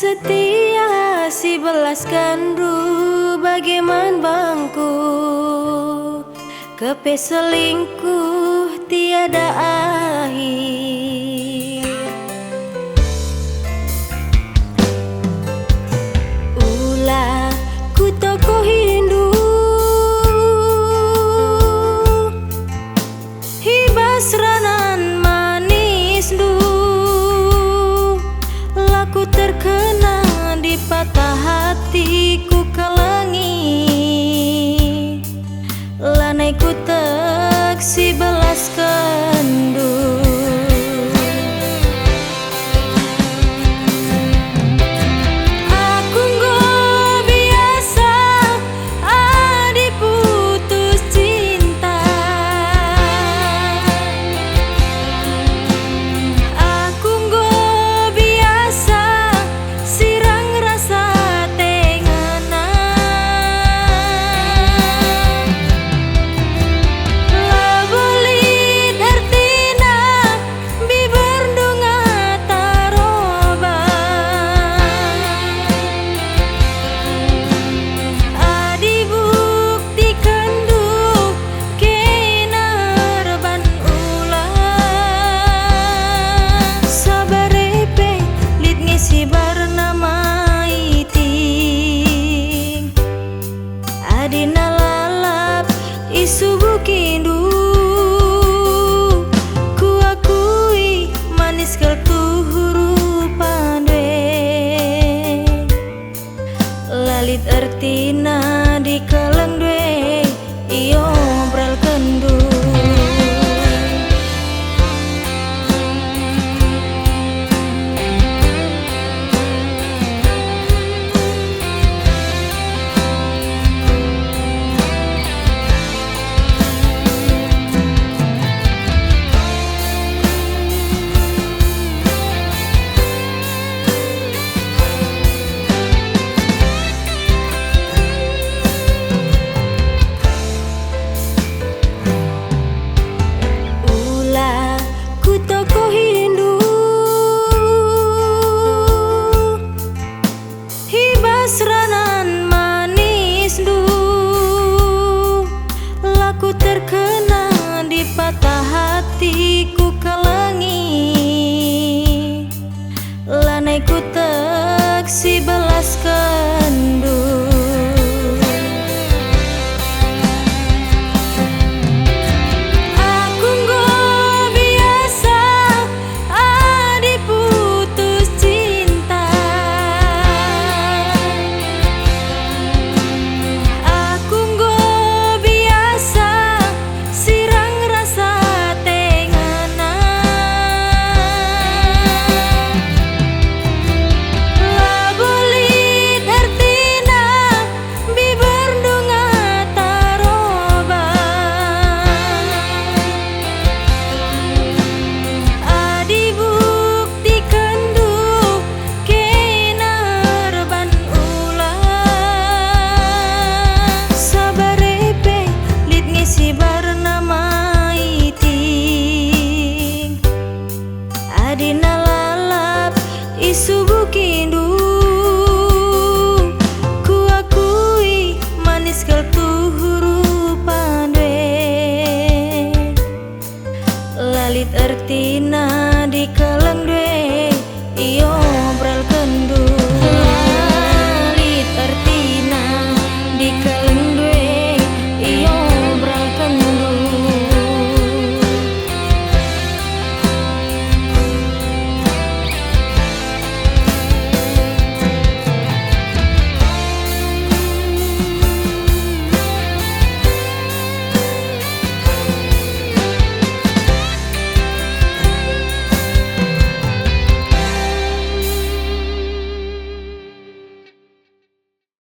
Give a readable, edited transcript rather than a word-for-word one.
setia si belas kandu bagaimana bangku kepe selingkuh tiada akhir. Ulah ku toko Hindu hibas ranan manis du laku terkena di patah hatiku kelangi lanai ku tek si belas kendu. Adina lalap isu bukindu ku akui manis kel tu huruf pandai lalit artina di kalang dwe iyo bral kendu. Ranan manis du laku terkena di patah hatiku kelangi lanai ku tek si belas kendu. Adina lalap isu bukindu ku akui manis kel